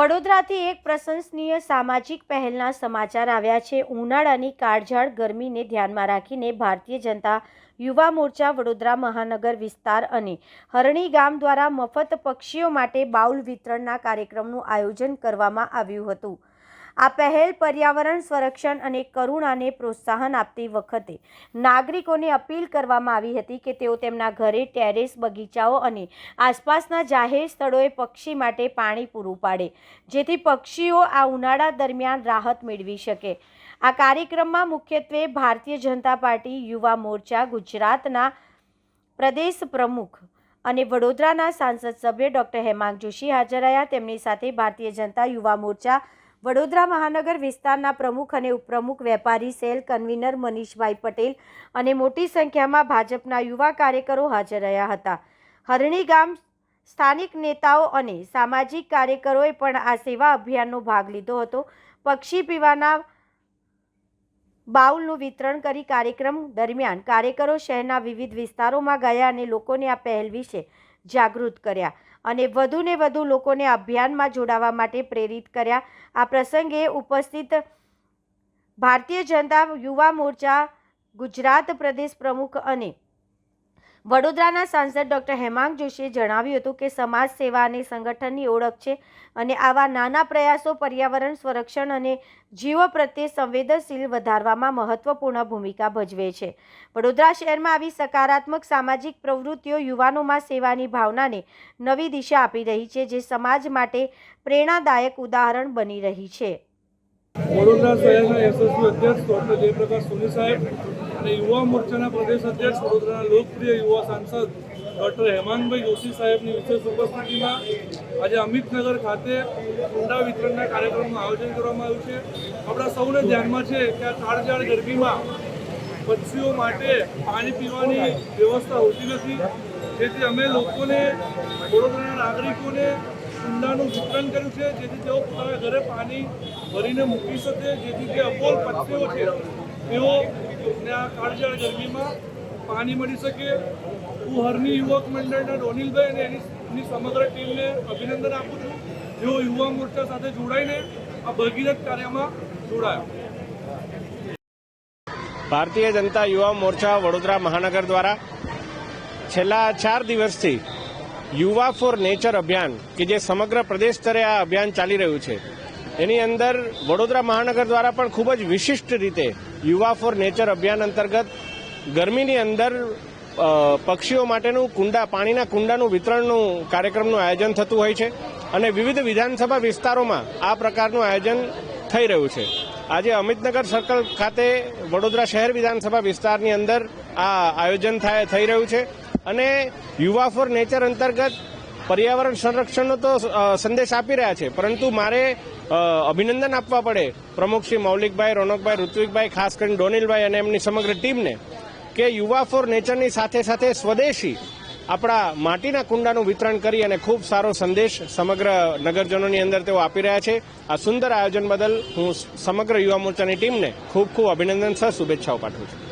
વડોદરાથી એક પ્રશંસનીય સામાજિક પહેલના સમાચાર આવ્યા છે। ઉનાળાની કાળઝાળ ગરમીને ધ્યાનમાં રાખીને ભારતીય જનતા યુવા મોરચા વડોદરા મહાનગર વિસ્તાર અને હરણી ગામ દ્વારા મફત પક્ષીઓ માટે બાઉલ વિતરણના કાર્યક્રમનું આયોજન કરવામાં આવ્યું હતું। આ પહેલ પર્યાવરણ સંરક્ષણ અને કરુણાને પ્રોત્સાહન આપતી વખતે નાગરિકોને અપીલ કરવામાં આવી હતી કે તેઓ તેમના ઘરે, ટેરેસ, બગીચાઓ અને આસપાસના જાહેર સ્થળોએ પક્ષી માટે પાણી પૂરું પાડે, જેથી પક્ષીઓ આ ઉનાળા દરમિયાન રાહત મેળવી શકે। આ કાર્યક્રમમાં મુખ્યત્વે ભારતીય જનતા પાર્ટી યુવા મોરચા ગુજરાતના પ્રદેશ પ્રમુખ અને વડોદરાના સાંસદ સભ્ય ડોક્ટર હેમાંગ જોશી હાજર રહ્યા। તેમની સાથે ભારતીય જનતા યુવા મોરચા વડોદરા મહાનગર વિસ્તારના પ્રમુખ અને ઉપપ્રમુખ, વેપારી સેલ કન્વીનર મનીષભાઈ પટેલ અને મોટી સંખ્યામાં ભાજપના યુવા કાર્યકરો હાજર રહ્યા હતા। હરણી ગામ સ્થાનિક નેતાઓ અને સામાજિક કાર્યકરોએ પણ આ સેવા અભિયાનનો ભાગ લીધો હતો। પક્ષી પીવાના બાઉલનું વિતરણ કરી કાર્યક્રમ દરમિયાન કાર્યકરો શહેરના વિવિધ વિસ્તારોમાં ગયા અને લોકોને આ પહેલ વિશે જાગૃત કર્યા અને વધુને વધુ લોકોને અભિયાનમાં જોડાવા માટે પ્રેરિત કર્યા। આ પ્રસંગે ઉપસ્થિત ભારતીય જનતા યુવા મોરચા ગુજરાત પ્રદેશ પ્રમુખ અને વડોદરાના સાંસદ ડોક્ટર હેમાંગ જોશીએ જણાવ્યું હતું કે સમાજ સેવા અને સંગઠનની ઓળખ છે અને આવા નાના પ્રયાસો પર્યાવરણ સંરક્ષણ અને જીવો પ્રત્યે સંવેદનશીલ વધારવામાં મહત્વપૂર્ણ ભૂમિકા ભજવે છે। વડોદરા શહેરમાં આવી સકારાત્મક સામાજિક પ્રવૃત્તિઓ યુવાનોમાં સેવાની ભાવનાને નવી દિશા આપી રહી છે, જે સમાજ માટે પ્રેરણાદાયક ઉદાહરણ બની રહી છે। વડોદરા શહેરના યશસ્વી અધ્યક્ષ ડોક્ટર જયપ્રકાશ સોની સાહેબ અને યુવા મોરચાના પ્રદેશ અધ્યક્ષ વડોદરાના લોકપ્રિય યુવા સાંસદ ડોક્ટર હેમાંગભાઈ જોશી સાહેબની વિશેષ ઉપસ્થિતિમાં આજે અમિતનગર ખાતે કુંડા વિતરણના કાર્યક્રમનું આયોજન કરવામાં આવ્યું છે। આપણા સૌને ધ્યાનમાં છે કે આ કાળઝાળ ગરમીમાં પક્ષીઓ માટે પાણી પીવાની વ્યવસ્થા હોતી નથી, જેથી અમે લોકોને, વડોદરાના નાગરિકોને કુંડાનું વિતરણ કર્યું છે, જેથી તેઓ પોતાના ઘરે પાણી ભરીને મૂકી શકે, જેથી જે અબોલ પક્ષીઓ છે તેઓને આ કાળઝાળ ગરમીમાં પાણી મળી શકે। હું હરની યુવક મંડળના ડોનિલભાઈ અને એની સમગ્ર ટીમને અભિનંદન આપું છું, જેઓ યુવા મોરચા સાથે જોડાઈને આ ભગીરથ કાર્યમાં જોડાયા। ભારતીય જનતા યુવા મોરચા વડોદરા મહાનગર દ્વારા છેલ્લા 4 દિવસથી યુવા ફોર નેચર અભિયાન કે જે સમગ્ર પ્રદેશ સ્તરે આ અભિયાન ચાલી રહ્યું છે, એની અંદર વડોદરા મહાનગર દ્વારા પણ ખૂબ જ વિશિષ્ટ રીતે યુવા ફોર નેચર અભિયાન અંતર્ગત ગરમીની અંદર પક્ષીઓ માટેનું પાણીના કુંડાનું વિતરણનું કાર્યક્રમનું આયોજન થતું હોય છે અને વિવિધ વિધાનસભા વિસ્તારોમાં આ પ્રકારનું આયોજન થઈ રહ્યું છે। આજે અમિતનગર સર્કલ ખાતે વડોદરા શહેર વિધાનસભા વિસ્તારની અંદર આ આયોજન થઈ રહ્યું છે અને યુવા ફોર નેચર અંતર્ગત પર્યાવરણ સંરક્ષણનો તો સંદેશ આપી રહ્યા છે, પરંતુ મારે અભિનંદન આપવા પડે પ્રમુખ શ્રી મૌલિકભાઈ, રોનકભાઈ, ઋત્વિકભાઈ, ખાસ કરીને ડોનિલભાઈ અને એમની સમગ્ર ટીમને કે યુવા ફોર નેચરની સાથે સાથે સ્વદેશી આપણા માટીના કુંડાનું વિતરણ કરી અને ખૂબ સારો સંદેશ સમગ્ર નગરજનોની અંદર તેઓ આપી રહ્યા છે। આ સુંદર આયોજન બદલ હું સમગ્ર યુવા મોરચાની ટીમને ખૂબ ખૂબ અભિનંદન સહ શુભેચ્છાઓ પાઠવું છું।